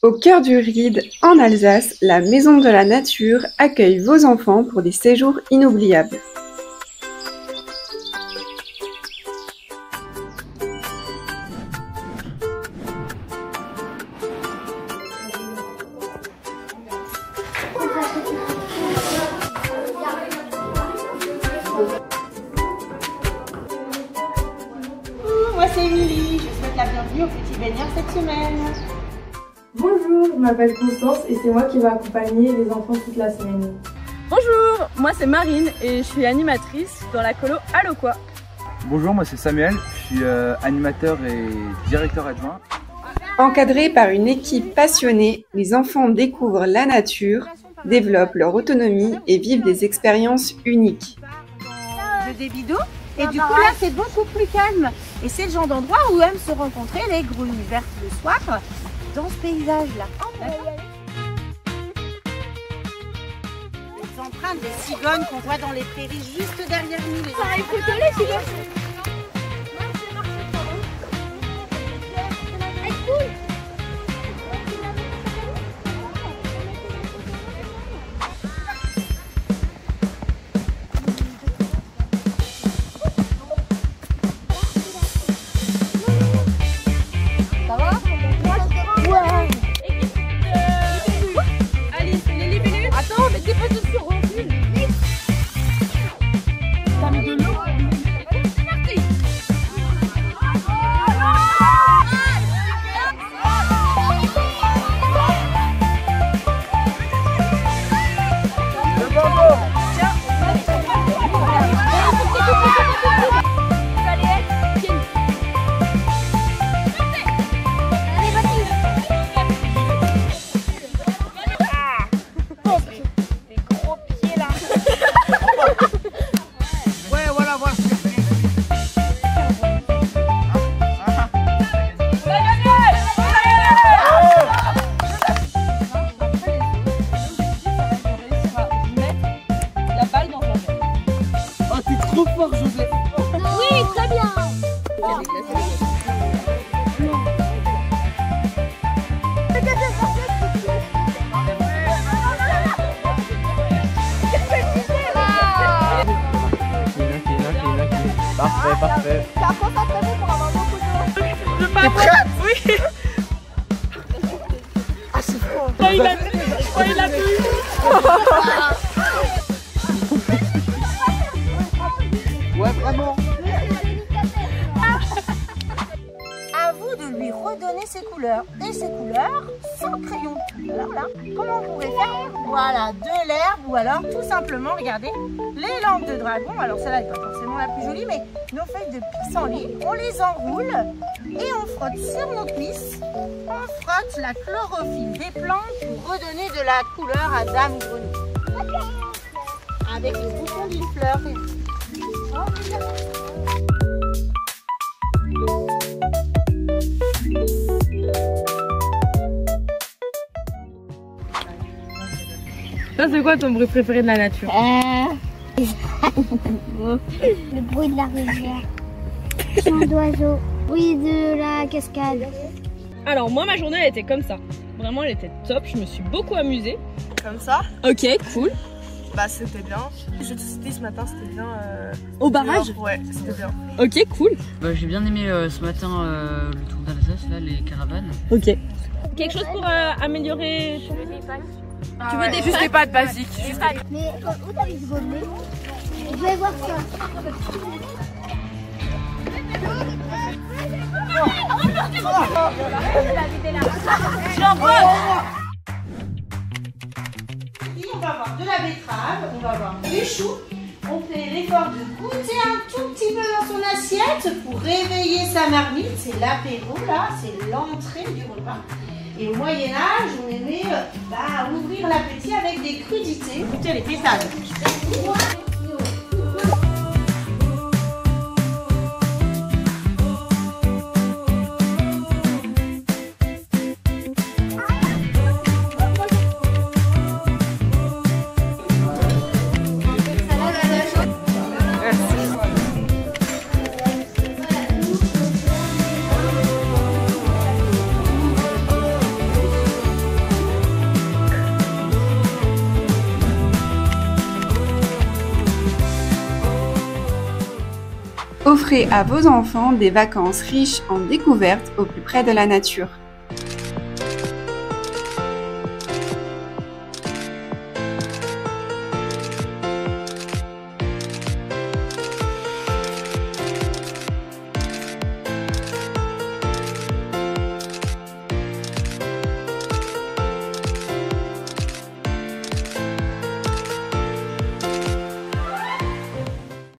Au cœur du Ried, en Alsace, la Maison de la Nature accueille vos enfants pour des séjours inoubliables. Moi c'est Émilie, je souhaite la bienvenue au Petit Baigneur cette semaine. Bonjour, je m'appelle Constance et c'est moi qui vais accompagner les enfants toute la semaine. Bonjour, moi c'est Marine et je suis animatrice dans la colo Allo Quoi. Bonjour, moi c'est Samuel, je suis animateur et directeur adjoint. Encadrés par une équipe passionnée, les enfants découvrent la nature, développent leur autonomie et vivent des expériences uniques. De débit d'eau et du coup là c'est beaucoup plus calme. Et c'est le genre d'endroit où aiment se rencontrer les grenouilles vertes le soir dans ce paysage là. Les empreintes des cigognes qu'on voit dans les prairies juste derrière nous. Les cigognes. Oui, très bien. Parfait, parfait. T'es concentré pour avoir beaucoup d'eau. Je pars. T'es prête? Oui. Ah, c'est fort. Il a bu. Ouais, vraiment. À vous de lui redonner ses couleurs. Et ses couleurs sans crayon. Alors là, comment on pourrait faire? Voilà, de l'herbe ou alors tout simplement, regardez, les lampes de dragon. Alors celle-là n'est pas forcément la plus jolie, mais nos feuilles de pissenlit, on les enroule et on frotte sur nos cuisses. On frotte la chlorophylle des plantes pour redonner de la couleur à Dame Grenouille. Avec le bouton d'une fleur. Ça c'est quoi ton bruit préféré de la nature? Le bruit de la rivière. Chant d'oiseaux. Bruit de la cascade. Alors moi ma journée elle était comme ça. Vraiment elle était top, je me suis beaucoup amusée. Comme ça? Ok, cool. Bah c'était bien. Les jeux de société ce matin c'était bien. Au barrage? Ouais, c'était bien. Ok, cool. Bah, j'ai bien aimé ce matin le tour d'Alsace, là, les caravanes. Ok. Quelque chose pour améliorer. Tu veux des pâtes? Tu veux des Juste des pâtes basiques. Mais où t'as les gommer? Je vais voir ça. Ici, on va avoir de la betterave, on va avoir du chou. On fait l'effort de goûter un tout petit peu dans son assiette pour réveiller sa marmite. C'est l'apéro là, c'est l'entrée du repas. Et au Moyen-Âge, on aimait ouvrir l'appétit avec des crudités. Écoutez les paysages. Offrez à vos enfants des vacances riches en découvertes au plus près de la nature.